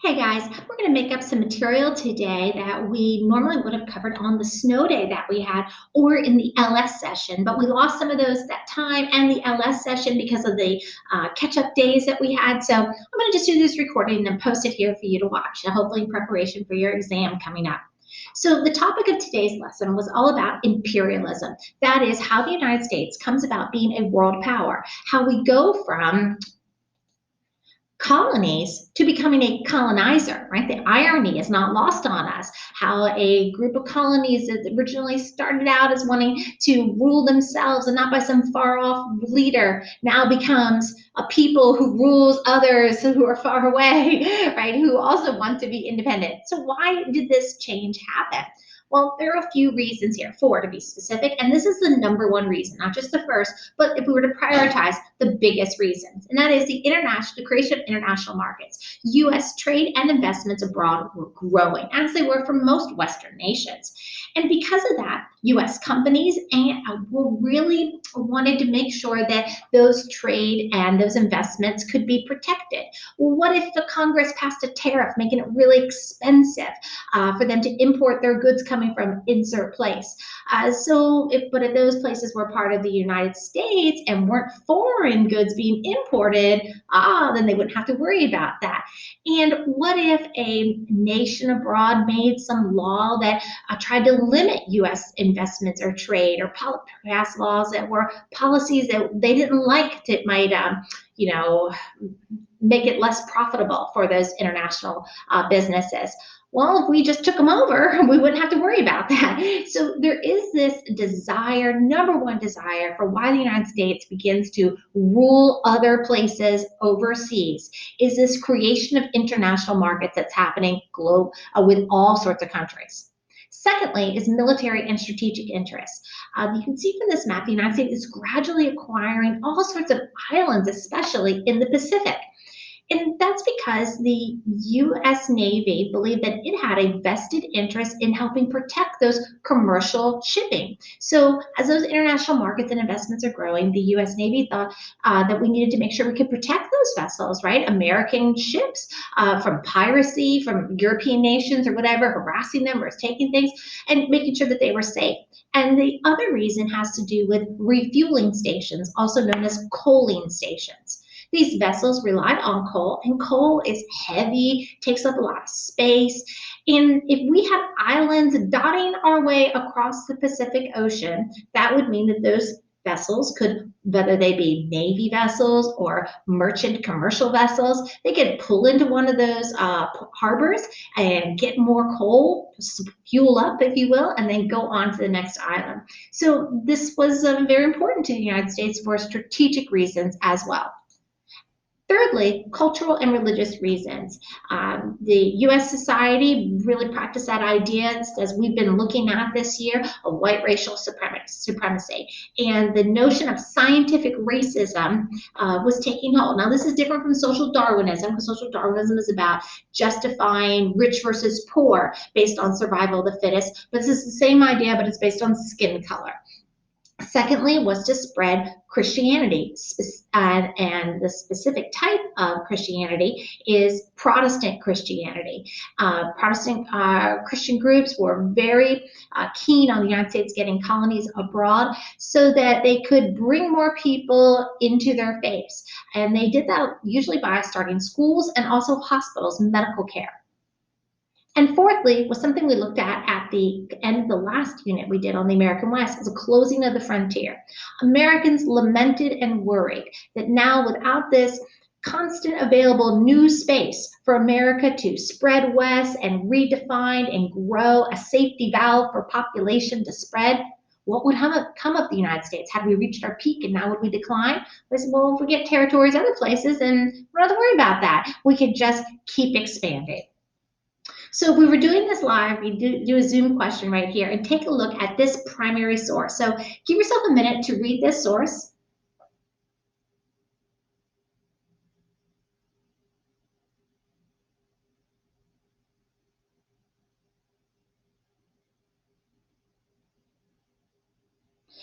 Hey guys, we're going to make up some material today that we normally would have covered on the snow day that we had or in the LS session, but we lost some of those that time and the LS session because of the catch up days that we had. So I'm going to just do this recording and post it here for you to watch, hopefully in preparation for your exam coming up. So the topic of today's lesson was all about imperialism. That is how the United States comes about being a world power, how we go from colonies to becoming a colonizer, right? The irony is not lost on us. How a group of colonies that originally started out as wanting to rule themselves and not by some far off leader now becomes a people who rules others who are far away, right? Who also want to be independent. So why did this change happen? Well, there are a few reasons here, four to be specific, and this is the number one reason, not just the first, but if we were to prioritize the biggest reasons, and that is the creation of international markets. U.S. trade and investments abroad were growing, as they were for most Western nations. And because of that, U.S. companies were really wanted to make sure that those trade and those investments could be protected. Well, what if the Congress passed a tariff making it really expensive for them to import their goods coming from insert place? But if those places were part of the United States and weren't foreign goods being imported, then they wouldn't have to worry about that. And what if a nation abroad made some law that tried to limit U.S. investments or trade, or pass laws that were policies that they didn't like that might, you know, make it less profitable for those international businesses? Well, if we just took them over, we wouldn't have to worry about that. So there is this desire, number one desire, for why the United States begins to rule other places overseas, is this creation of international markets that's happening with all sorts of countries. Secondly, is military and strategic interests. You can see from this map, the United States is gradually acquiring all sorts of islands, especially in the Pacific. And that's because the U.S. Navy believed that it had a vested interest in helping protect those commercial shipping. So, as those international markets and investments are growing, the U.S. Navy thought that we needed to make sure we could protect those vessels, right? American ships from piracy, from European nations or whatever, harassing them or taking things, and making sure that they were safe. And the other reason has to do with refueling stations, also known as coaling stations. These vessels relied on coal, and coal is heavy, takes up a lot of space. And if we have islands dotting our way across the Pacific Ocean, that would mean that those vessels could, whether they be Navy vessels or merchant commercial vessels, they could pull into one of those harbors and get more coal, fuel up, if you will, and then go on to the next island. So this was very important to the United States for strategic reasons as well. Thirdly, cultural and religious reasons. The U.S. society really practiced that idea, as we've been looking at this year, of white racial supremacy. And the notion of scientific racism was taking hold. Now, this is different from social Darwinism, because social Darwinism is about justifying rich versus poor based on survival of the fittest. But this is the same idea, but it's based on skin color. Secondly, was to spread Christianity, and the specific type of Christianity is Protestant Christianity. Protestant Christian groups were very keen on the United States getting colonies abroad so that they could bring more people into their faiths. And they did that usually by starting schools and also hospitals, medical care. And fourthly, was something we looked at the end of the last unit we did on the American West, is a closing of the frontier. Americans lamented and worried that now, without this constant available new space for America to spread west and redefine and grow a safety valve for population to spread, what would come of the United States? Had we reached our peak and now would we decline? We said, well, if we get territories other places, then we don't have to worry about that. We could just keep expanding. So if we were doing this live, we do a Zoom question right here and take a look at this primary source. So give yourself a minute to read this source.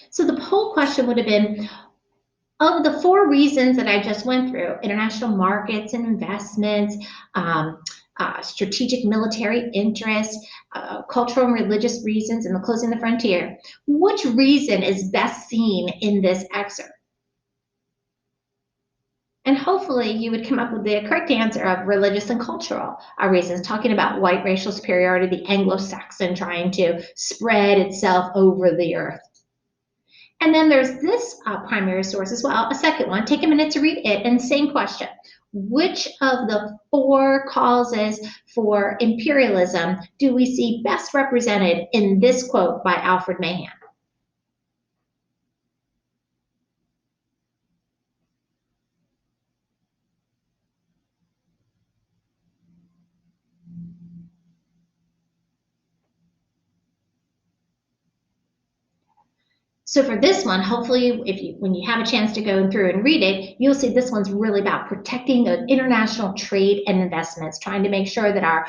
So the poll question would have been, of the four reasons that I just went through, international markets and investments, strategic military interests, cultural and religious reasons, and the closing the frontier. Which reason is best seen in this excerpt? And hopefully you would come up with the correct answer of religious and cultural reasons, talking about white racial superiority, the Anglo-Saxon trying to spread itself over the earth. And then there's this primary source as well, a second one. Take a minute to read it, and same question. Which of the four causes for imperialism do we see best represented in this quote by Alfred Mahan? So for this one, hopefully, when you have a chance to go through and read it, you'll see this one's really about protecting the international trade and investments, trying to make sure that our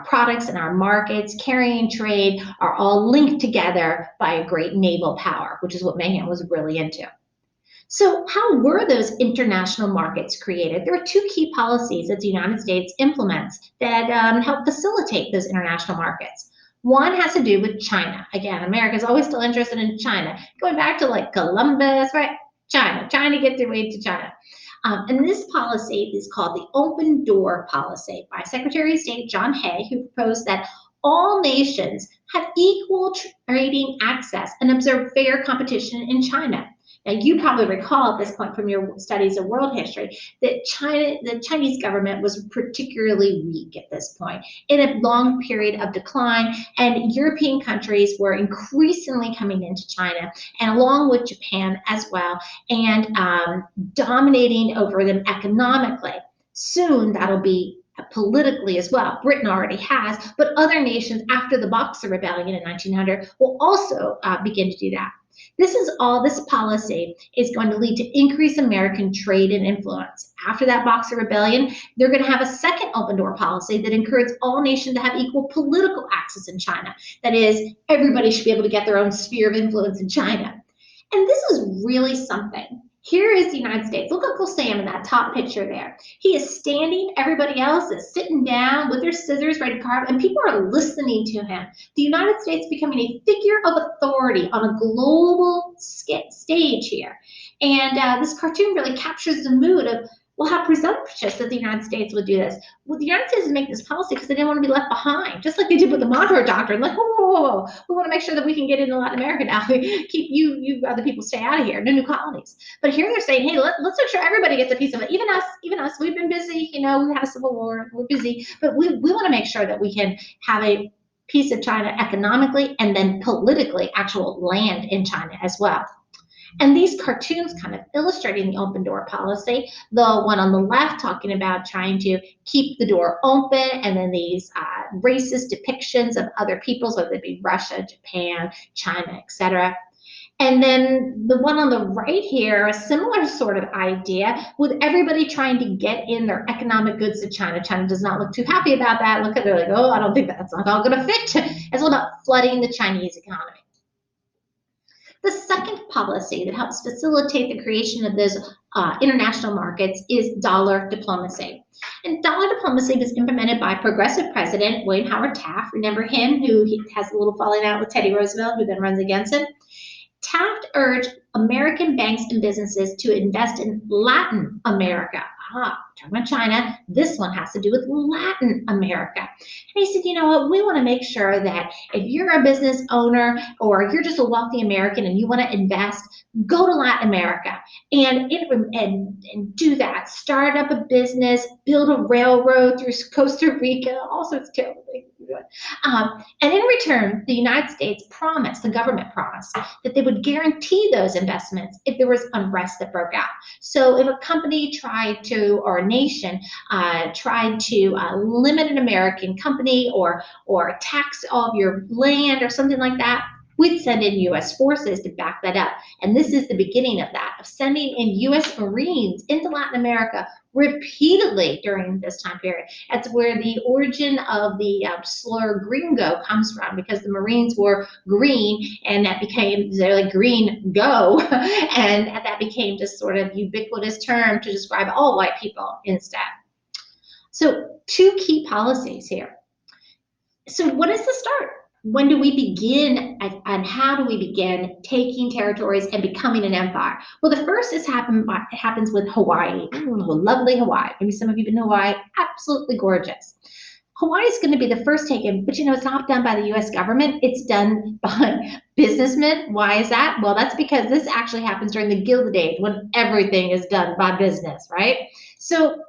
products and our markets, carrying trade, are all linked together by a great naval power, which is what Mahan was really into. So how were those international markets created? There are two key policies that the United States implements that help facilitate those international markets. One has to do with China. Again, America is always still interested in China. Going back to like Columbus, right? China, trying to get their way to China. And this policy is called the Open Door Policy by Secretary of State John Hay, who proposed that all nations have equal trading access and observe fair competition in China. Now, you probably recall at this point from your studies of world history that the Chinese government was particularly weak at this point in a long period of decline, and European countries were increasingly coming into China, and along with Japan as well, and dominating over them economically. Soon that'll be politically as well. Britain already has, but other nations after the Boxer Rebellion in 1900 will also begin to do that. This policy is going to lead to increased American trade and influence. After that Boxer Rebellion, they're going to have a second open door policy that encourages all nations to have equal political access in China. That is, everybody should be able to get their own sphere of influence in China. And this is really something. Here is the United States. Look at Uncle Sam in that top picture there. He is standing, everybody else is sitting down with their scissors ready to carve, and people are listening to him. The United States becoming a figure of authority on a global stage here. And this cartoon really captures the mood of, well, how presumptuous that the United States would do this. Well, the United States would make this policy because they didn't want to be left behind, just like they did with the Monroe Doctrine. Like, whoa, whoa, whoa, we want to make sure that we can get into Latin America now. Keep you other people stay out of here. No new colonies. But here they're saying, hey, let's make sure everybody gets a piece of it. Even us. We've been busy. We had a civil war. We're busy, but we want to make sure that we can have a piece of China economically and then politically, actual land in China as well. And these cartoons kind of illustrating the open door policy, the one on the left talking about trying to keep the door open, and then these racist depictions of other peoples, whether it be Russia, Japan, China, etc. And then the one on the right here, a similar sort of idea with everybody trying to get in their economic goods to China. China does not look too happy about that. Look at they're like, oh, I don't think that's not all going to fit. It's all about flooding the Chinese economy. The second policy that helps facilitate the creation of those international markets is dollar diplomacy. And dollar diplomacy was implemented by progressive president William Howard Taft. Remember him, who has a little falling out with Teddy Roosevelt, who then runs against him. Taft urged American banks and businesses to invest in Latin America. Talking about China, this one has to do with Latin America. And he said, you know what, we want to make sure that if you're a business owner or you're just a wealthy American and you want to invest, go to Latin America and do that. Start up a business, build a railroad through Costa Rica, all sorts of terrible things. And in return, the United States promised, the government promised, that they would guarantee those investments if there was unrest that broke out. So if a company tried to, or a nation tried to limit an American company or tax all of your land or something like that, we'd send in U.S. forces to back that up. And this is the beginning of that, of sending in U.S. Marines into Latin America repeatedly during this time period. That's where the origin of the slur gringo comes from, because the Marines were green, and that became, they're like green go, and that became just sort of ubiquitous term to describe all white people instead. So, two key policies here. So, what is the start? When do we begin and how do we begin taking territories and becoming an empire? Well, the first happens with Hawaii. Lovely Hawaii. Maybe some of you have been to Hawaii. Absolutely gorgeous. Hawaii is going to be the first taken, but it's not done by the US government. It's done by businessmen. Why is that? Well, that's because this actually happens during the Gilded Age when everything is done by business, right? So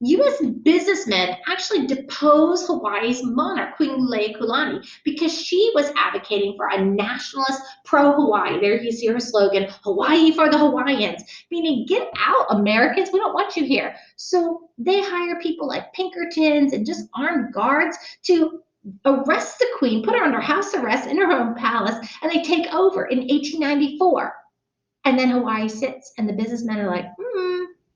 US businessmen actually deposed Hawaii's monarch, Queen Kulani, because she was advocating for a nationalist pro-Hawaii. There you see her slogan, Hawaii for the Hawaiians, meaning get out, Americans, we don't want you here. So they hire people like Pinkertons and just armed guards to arrest the queen, put her under house arrest in her own palace, and they take over in 1894. And then Hawaii sits, and the businessmen are like,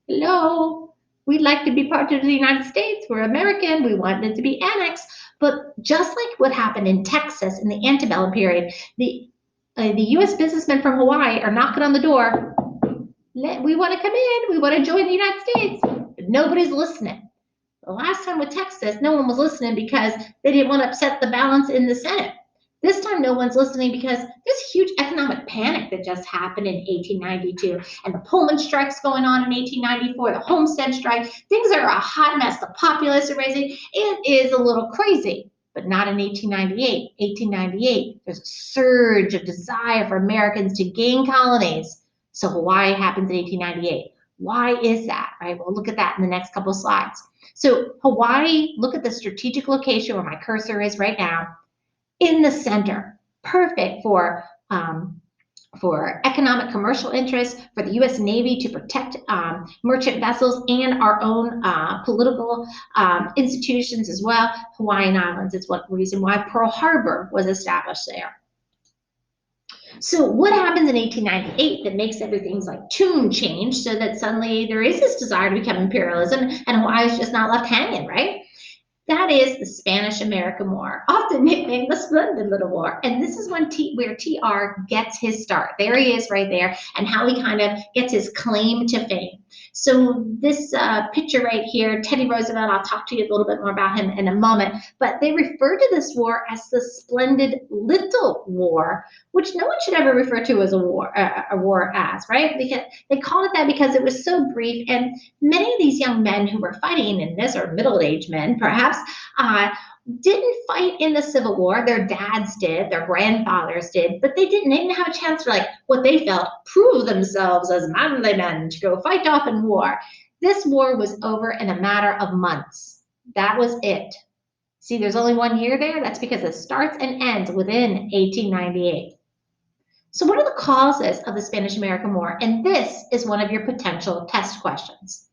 hello, we'd like to be part of the United States. We're American. We want it to be annexed. But just like what happened in Texas in the antebellum period, the U.S. businessmen from Hawaii are knocking on the door. We want to come in. We want to join the United States. But nobody's listening. The last time with Texas, no one was listening because they didn't want to upset the balance in the Senate. This time, no one's listening because there's a huge economic panic that just happened in 1892, and the Pullman strike's going on in 1894, the Homestead strike. Things are a hot mess. The populace are raising. It is a little crazy, but not in 1898. 1898, there's a surge of desire for Americans to gain colonies. So Hawaii happens in 1898. Why is that, right? We'll look at that in the next couple of slides. So Hawaii, look at the strategic location where my cursor is right now, in the center, perfect for economic commercial interests, for the U.S. Navy to protect merchant vessels and our own political institutions as well. Hawaiian Islands is one reason why Pearl Harbor was established there. So what happens in 1898 that makes everything's like tune change so that suddenly there is this desire to become imperialism and Hawaii is just not left hanging, right? That is the Spanish-American War, often nicknamed the Splendid Little War. And this is where TR gets his start. There he is right there, and how he kind of gets his claim to fame. So this picture right here, Teddy Roosevelt, I'll talk to you a little bit more about him in a moment, but they refer to this war as the Splendid Little War, which no one should ever refer to as a war as, right? Because they called it that because it was so brief, and many of these young men who were fighting in this, or middle-aged men perhaps, uh, didn't fight in the Civil War. Their dads did, their grandfathers did, but they didn't have a chance to, like, what they felt, prove themselves as manly men to go fight off in war. This war was over in a matter of months. That was it. See, there's only 1 year there. That's because it starts and ends within 1898. So what are the causes of the Spanish-American War? And this is one of your potential test questions.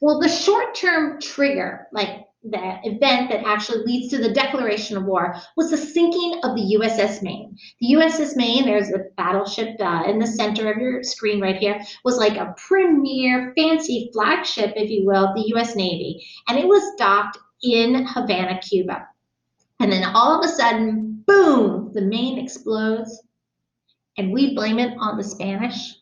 Well, the short-term trigger, like the event that actually leads to the declaration of war, was the sinking of the USS Maine. The USS Maine, there's a battleship in the center of your screen right here, was like a premier, fancy flagship, if you will, of the US Navy. And it was docked in Havana, Cuba. And then all of a sudden, boom, the Maine explodes. And we blame it on the Spanish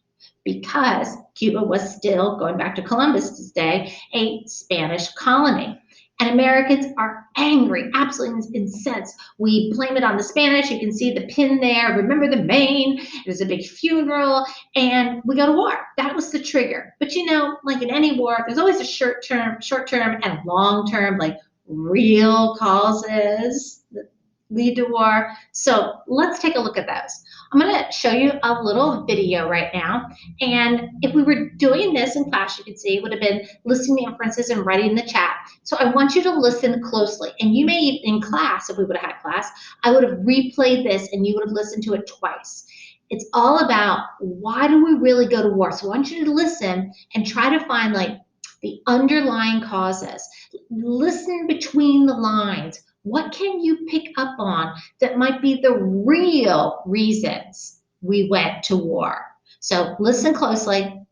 because Cuba was still, going back to Columbus's day, a Spanish colony. And Americans are angry, absolutely incensed. We blame it on the Spanish. You can see the pin there. Remember the Maine? There's a big funeral, and we go to war. That was the trigger. But like in any war, there's always a short term, and long term, like real causes that lead to war. So let's take a look at those. I'm going to show you a little video right now. And if we were doing this in class, you could see it would have been listening to inferences and writing in the chat. So I want you to listen closely. And you may, in class, if we would have had class, I would have replayed this and you would have listened to it twice. It's all about why do we really go to war? So I want you to listen and try to find like the underlying causes. Listen between the lines. What can you pick up on that might be the real reasons we went to war? So listen closely.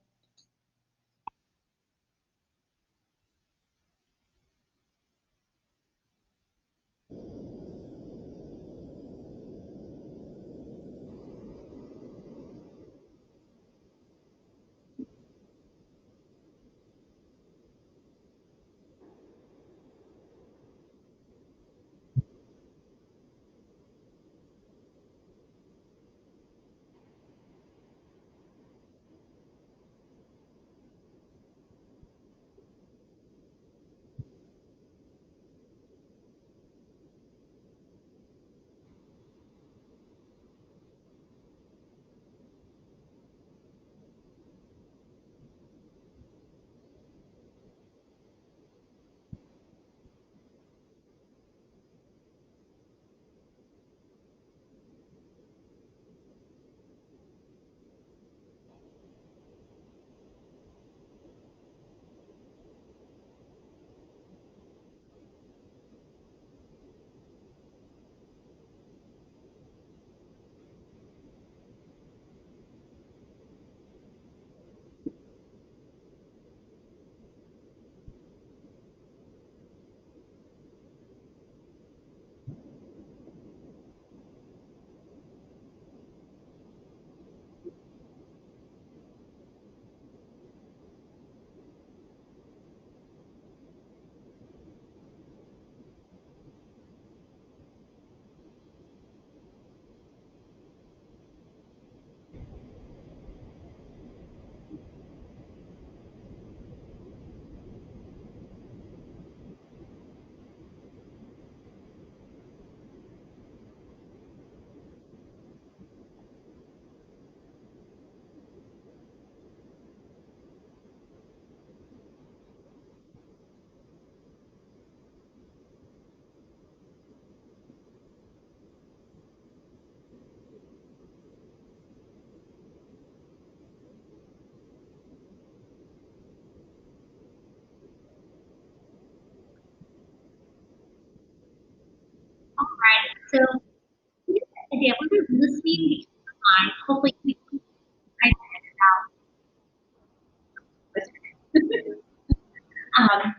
So, yeah, we were listening because hopefully we can write it out. Um,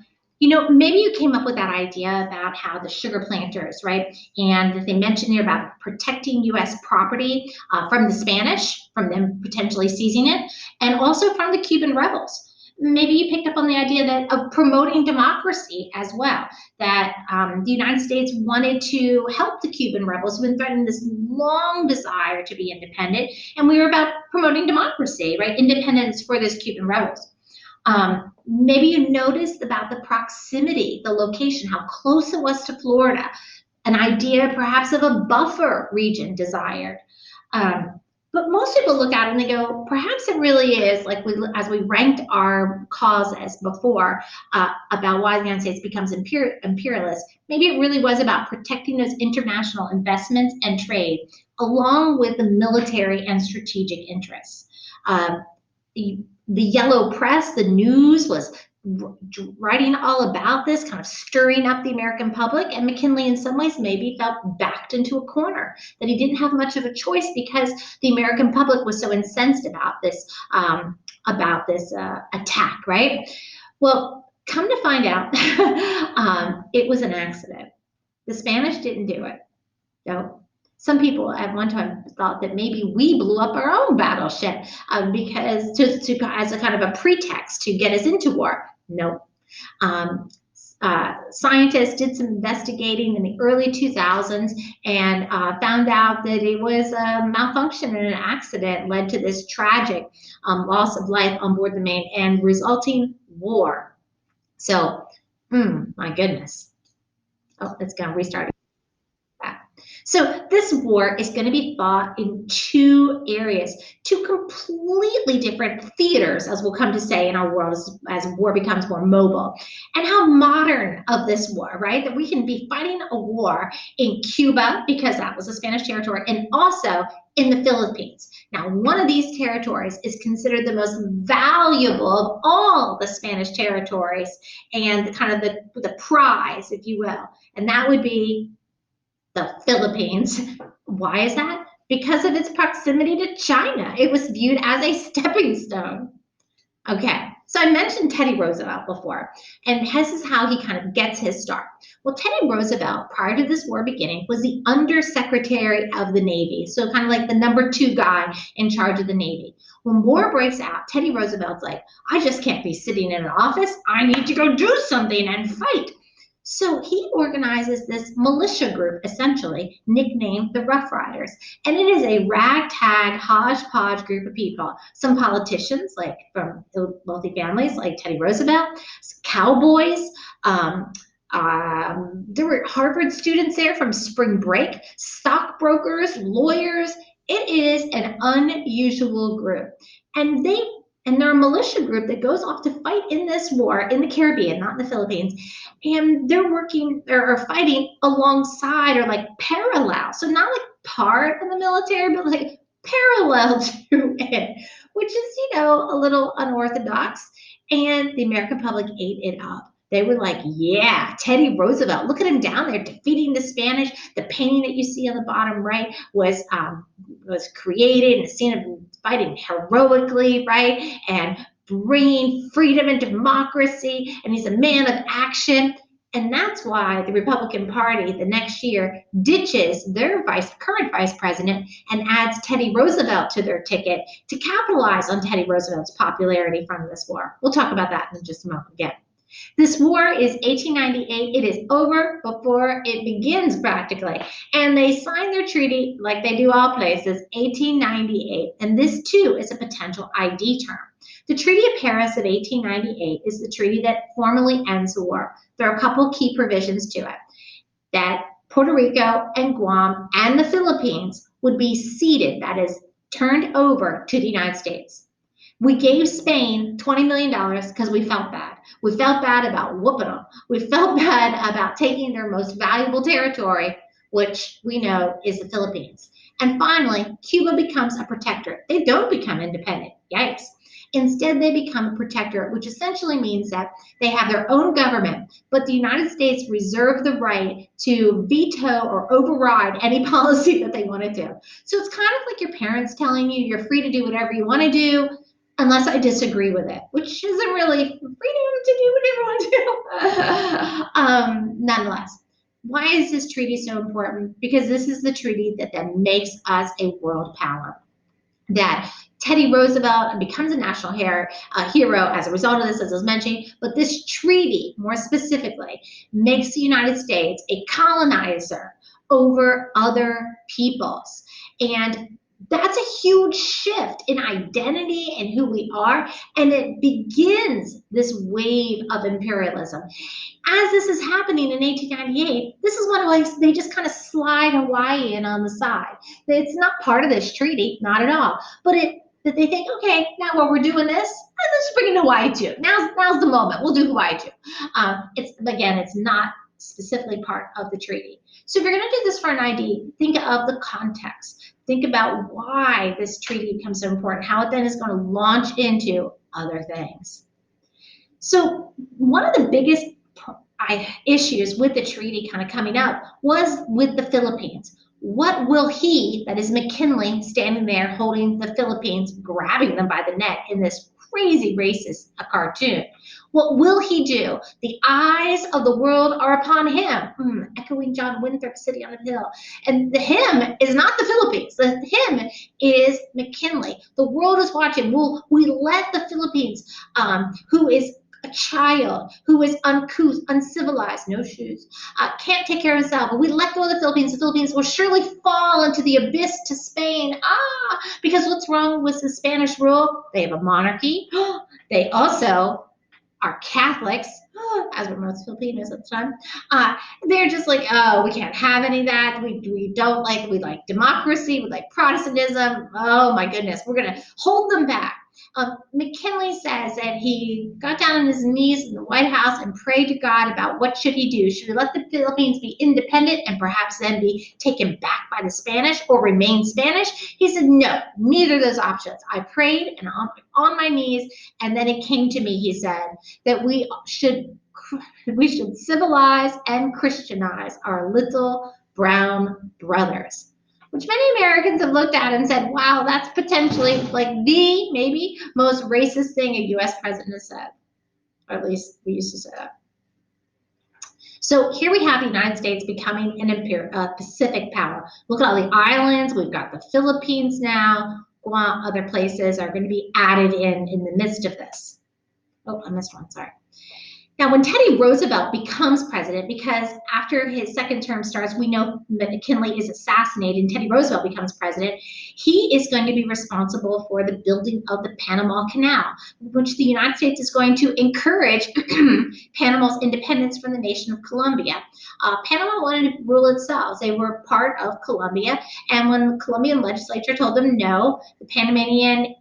maybe you came up with that idea about how the sugar planters, right? And that they mentioned there about protecting U.S. property from the Spanish, from them potentially seizing it, and also from the Cuban rebels. Maybe you picked up on the idea that of promoting democracy as well. That the United States wanted to help the Cuban rebels who had been threatening this long desire to be independent, and we were about promoting democracy, right? Independence for those Cuban rebels. Maybe you noticed about the proximity, the location, how close it was to Florida, an idea perhaps of a buffer region desired. Um, but most people look at it and they go, perhaps it really is like as we ranked our causes before about why the United States becomes imperialist. Maybe it really was about protecting those international investments and trade, along with the military and strategic interests. Um, the yellow press, the news was writing all about this, kind of stirring up the American public. And McKinley, in some ways, maybe felt backed into a corner, that he didn't have much of a choice because the American public was so incensed about this attack, right? Well, come to find out, it was an accident. The Spanish didn't do it. No. Some people at one time thought that maybe we blew up our own battleship because as a kind of a pretext to get us into war. No. Um, Scientists did some investigating in the early 2000s and found out that it was a malfunction and an accident led to this tragic loss of life on board the Maine and resulting war. So, my goodness. Oh, it's going to restart. So this war is going to be fought in two areas, two completely different theaters, as we'll come to say in our world as war becomes more mobile. And how modern of this war, right? That we can be fighting a war in Cuba, because that was a Spanish territory, and also in the Philippines. Now, one of these territories is considered the most valuable of all the Spanish territories and kind of the prize, if you will. And that would be the Philippines. Why is that? Because of its proximity to China. It was viewed as a stepping stone. Okay, so I mentioned Teddy Roosevelt before, and this is how he kind of gets his start. Well, Teddy Roosevelt, prior to this war beginning, was the Undersecretary of the Navy, so kind of like the #2 guy in charge of the Navy. When war breaks out, Teddy Roosevelt's like, I just can't be sitting in an office. I need to go do something and fight. So he organizes this militia group, essentially, nicknamed the Rough Riders. And it is a ragtag, hodgepodge group of people. Some politicians, like from wealthy families, like Teddy Roosevelt, cowboys. There were Harvard students there from spring break, stockbrokers, lawyers. It is an unusual group. And they're a militia group that goes off to fight in this war in the Caribbean, not in the Philippines. And they're working or fighting alongside or like parallel. So not like part of the military, but like parallel to it, which is, a little unorthodox. And the American public ate it up. They were like, yeah, Teddy Roosevelt, look at him down there defeating the Spanish. The painting that you see on the bottom right was created in a scene of fighting heroically, right? And bringing freedom and democracy. And he's a man of action. And that's why the Republican Party the next year ditches their current vice president and adds Teddy Roosevelt to their ticket to capitalize on Teddy Roosevelt's popularity from this war. We'll talk about that in just a moment again. This war is 1898. It is over before it begins practically. And they sign their treaty, like they do all places, 1898. And this too is a potential ID term. The Treaty of Paris of 1898 is the treaty that formally ends the war. There are a couple key provisions to it. That Puerto Rico and Guam and the Philippines would be ceded, that is, turned over to the United States. We gave Spain $20 million because we felt bad. We felt bad about whooping them. We felt bad about taking their most valuable territory, which we know is the Philippines. And finally, Cuba becomes a protectorate. They don't become independent. Yikes. Instead, they become a protectorate, which essentially means that they have their own government, but the United States reserve the right to veto or override any policy that they want to do. So it's kind of like your parents telling you you're free to do whatever you want to do, unless I disagree with it, which isn't really freedom to do whatever I want to do. Nonetheless, why is this treaty so important? Because this is the treaty that then makes us a world power. That Teddy Roosevelt becomes a national hero as a result of this, as I was mentioning. But this treaty, more specifically, makes the United States a colonizer over other peoples. And that's a huge shift in identity and who we are. And it begins this wave of imperialism. As this is happening in 1898, this is one way they just kind of slide Hawaii in on the side. It's not part of this treaty, not at all. But that they think, okay, now while we're doing this, let's bring in Hawaii too. Now's the moment. We'll do Hawaii too. It's not specifically part of the treaty. So if you're going to do this for an ID, think of the context. Think about why this treaty becomes so important, how it then is going to launch into other things. So one of the biggest issues with the treaty kind of coming up was with the Philippines. What will he, that is McKinley, standing there holding the Philippines, grabbing them by the neck in this crazy racist cartoon? What will he do? The eyes of the world are upon him. Echoing John Winthrop, City on a Hill. And the him is not the Philippines. The him is McKinley. The world is watching. Will we let the Philippines, who is a child, who is uncouth, uncivilized, no shoes, can't take care of himself, but we let go of the Philippines will surely fall into the abyss to Spain. Because what's wrong with the Spanish rule? They have a monarchy. They also are Catholics, as were most Filipinos at the time. They're just like, oh, we can't have any of that. We like democracy, we like Protestantism. Oh my goodness, we're gonna hold them back. McKinley says that he got down on his knees in the White House and prayed to God about what should he do. Should he let the Philippines be independent and perhaps then be taken back by the Spanish or remain Spanish? He said, no, neither of those options. I prayed and on my knees, and then it came to me, he said, that we should civilize and Christianize our little brown brothers, which many Americans have looked at and said, wow, that's potentially like the maybe most racist thing a U.S. president has said. Or at least we used to say that. So here we have the United States becoming an Pacific power. Look at all the islands. We've got the Philippines now. Guam, other places are going to be added in the midst of this. Oh, I missed one, sorry. Now, when Teddy Roosevelt becomes president, because after his second term starts, we know that McKinley is assassinated and Teddy Roosevelt becomes president, he is going to be responsible for the building of the Panama Canal, which the United States is going to encourage Panama's independence from the nation of Colombia. Panama wanted to rule itself. They were part of Colombia, and when the Colombian legislature told them no, the Panamanian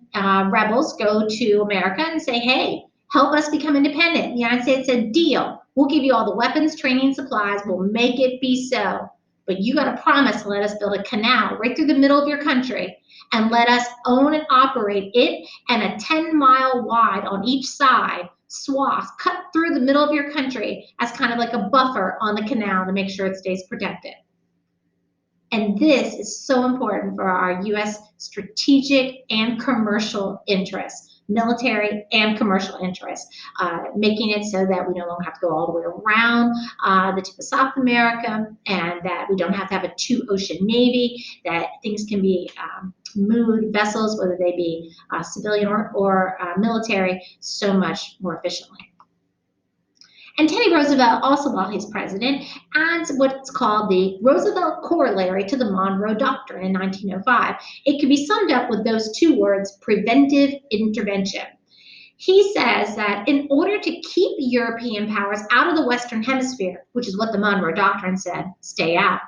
rebels go to America and say, hey, help us become independent. The United States said, deal. We'll give you all the weapons, training, supplies. We'll make it be so. But you got to promise to let us build a canal right through the middle of your country and let us own and operate it, and a 10-mile wide on each side swath cut through the middle of your country as kind of like a buffer on the canal to make sure it stays protected. And this is so important for our U.S. strategic and commercial interests. Military and commercial interests, making it so that we no longer have to go all the way around the tip of South America, and that we don't have to have a two-ocean navy, that things can be moved, vessels, whether they be civilian or military, so much more efficiently. And Teddy Roosevelt, also while he's president, adds what's called the Roosevelt Corollary to the Monroe Doctrine in 1905. It can be summed up with those two words, preventive intervention. He says that in order to keep European powers out of the Western Hemisphere, which is what the Monroe Doctrine said, stay out.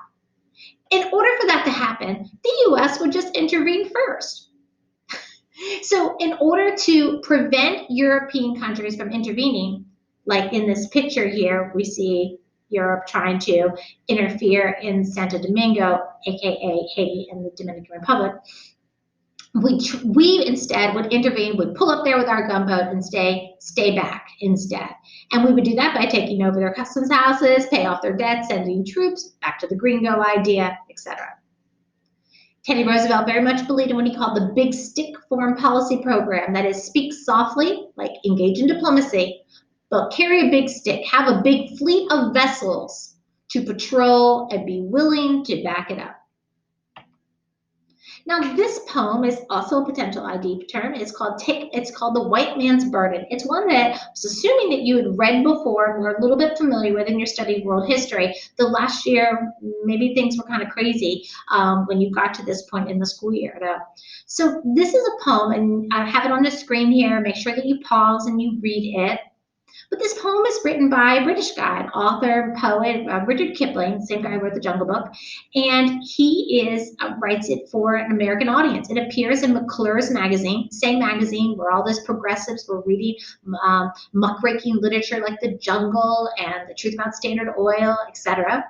In order for that to happen, the U.S. would just intervene first. So in order to prevent European countries from intervening, like in this picture here, we see Europe trying to interfere in Santo Domingo, aka Haiti and the Dominican Republic. We instead would intervene, would pull up there with our gunboat and stay back instead. And we would do that by taking over their customs houses, pay off their debts, sending troops back to the gringo idea, etc. Teddy Roosevelt very much believed in what he called the big stick foreign policy program. That is, speak softly, like engage in diplomacy, but carry a big stick, have a big fleet of vessels to patrol and be willing to back it up. Now, this poem is also a potential ID term. It's called The White Man's Burden. It's one that I was assuming that you had read before and were a little bit familiar with in your study of world history. The last year, maybe things were kind of crazy when you got to this point in the school year, though. So this is a poem, and I have it on the screen here. Make sure that you pause and you read it. But this poem is written by a British guy, an author, poet, Rudyard Kipling, same guy who wrote the Jungle Book, and he writes it for an American audience. It appears in McClure's magazine, same magazine where all those progressives were reading muckraking literature like The Jungle and The Truth About Standard Oil, etc.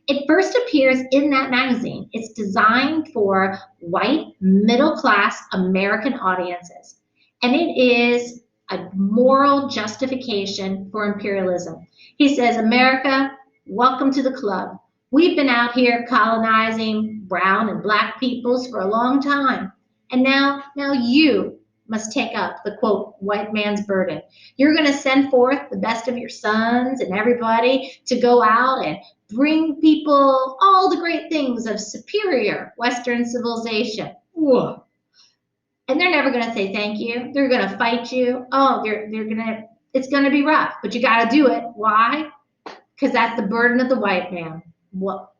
It first appears in that magazine. It's designed for white, middle-class American audiences, and it is a moral justification for imperialism. He says, America, welcome to the club. We've been out here colonizing brown and black peoples for a long time. And now you must take up the, quote, white man's burden. You're going to send forth the best of your sons and everybody to go out and bring people all the great things of superior Western civilization. Whoa. And they're never going to say thank you. They're going to fight you. Oh, it's going to be rough, but you got to do it. Why? Because that's the burden of the white man. Well,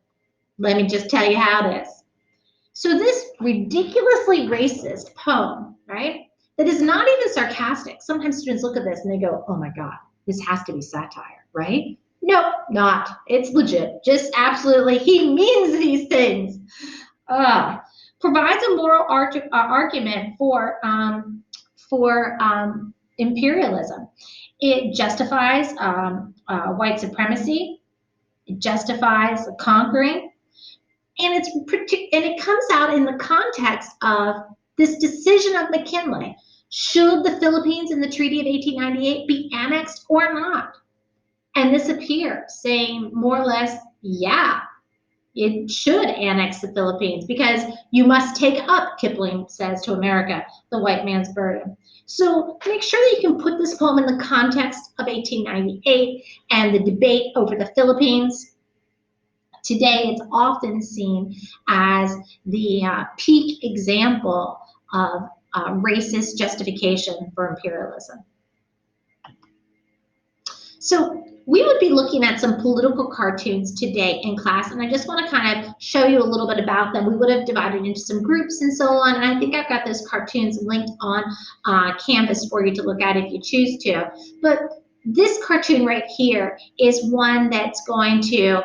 let me just tell you how it is. So this ridiculously racist poem, right, that is not even sarcastic. Sometimes students look at this and they go, oh my God, this has to be satire, right? Nope, not. It's legit. Just absolutely, he means these things. Provides a moral argument for imperialism. It justifies white supremacy. It justifies conquering, and it comes out in the context of this decision of McKinley: should the Philippines in the Treaty of 1898 be annexed or not? And this appears saying more or less, yeah, it should annex the Philippines because you must take up, Kipling says to America, the white man's burden. So make sure that you can put this poem in the context of 1898 and the debate over the Philippines. Today, it's often seen as the peak example of racist justification for imperialism. So we would be looking at some political cartoons today in class, and I just want to kind of show you a little bit about them. We would have divided into some groups and so on, and I think I've got those cartoons linked on Canvas for you to look at if you choose to. But this cartoon right here is one that's going to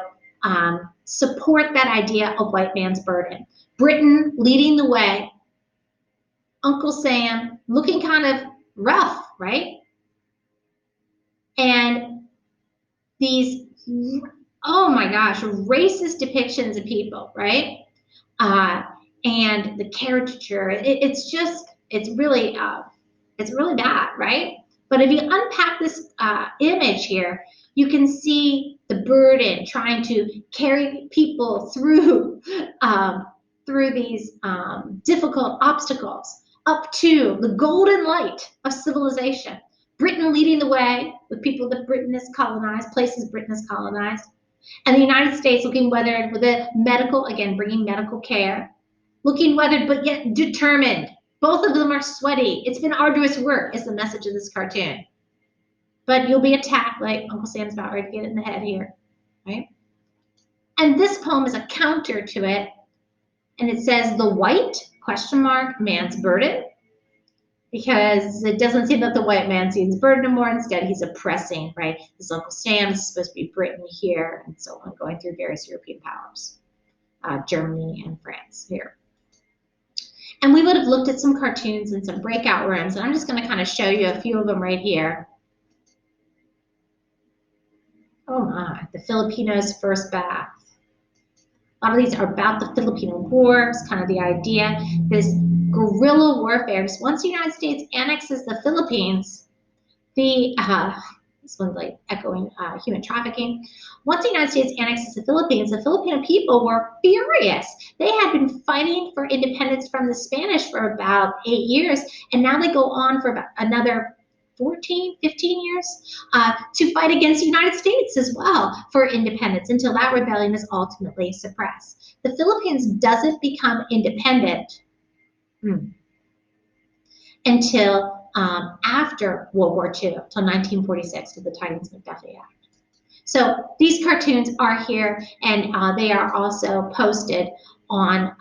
support that idea of white man's burden. Britain leading the way, Uncle Sam looking kind of rough, right? And these, oh my gosh, racist depictions of people, right? And the caricature, it's really bad, right? But if you unpack this image here, you can see the burden trying to carry people through these difficult obstacles up to the golden light of civilization. Britain leading the way with people that Britain has colonized, places Britain has colonized, and the United States looking weathered with a medical, again, bringing medical care, looking weathered but yet determined. Both of them are sweaty. It's been arduous work is the message of this cartoon. But you'll be attacked like Uncle Sam's about ready to get it in the head here, right? And this poem is a counter to it, and it says, the white, man's burden, because it doesn't seem that the white man sees burden anymore. Instead, he's oppressing, right? This Uncle Sam is supposed to be Britain here, and so on, going through various European powers, Germany and France here. And we would have looked at some cartoons in some breakout rooms, and I'm just going to kind of show you a few of them right here. Oh my, the Filipinos' first bath. A lot of these are about the Filipino War. It's kind of the idea. This guerrilla warfare. Once the United States annexes the Philippines, this one's like echoing human trafficking. Once the United States annexes the Philippines, the Filipino people were furious. They had been fighting for independence from the Spanish for about 8 years, and now they go on for about another 14, 15 years to fight against the United States as well for independence until that rebellion is ultimately suppressed. The Philippines doesn't become independent until after World War II, until 1946 with the Titans-McDuffie Act. So these cartoons are here, and they are also posted on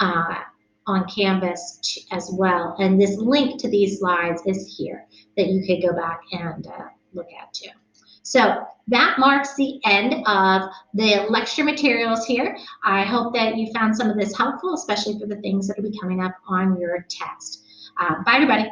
Canvas as well. And this link to these slides is here that you could go back and look at too. So that marks the end of the lecture materials here. I hope that you found some of this helpful, especially for the things that will be coming up on your test. Bye, everybody.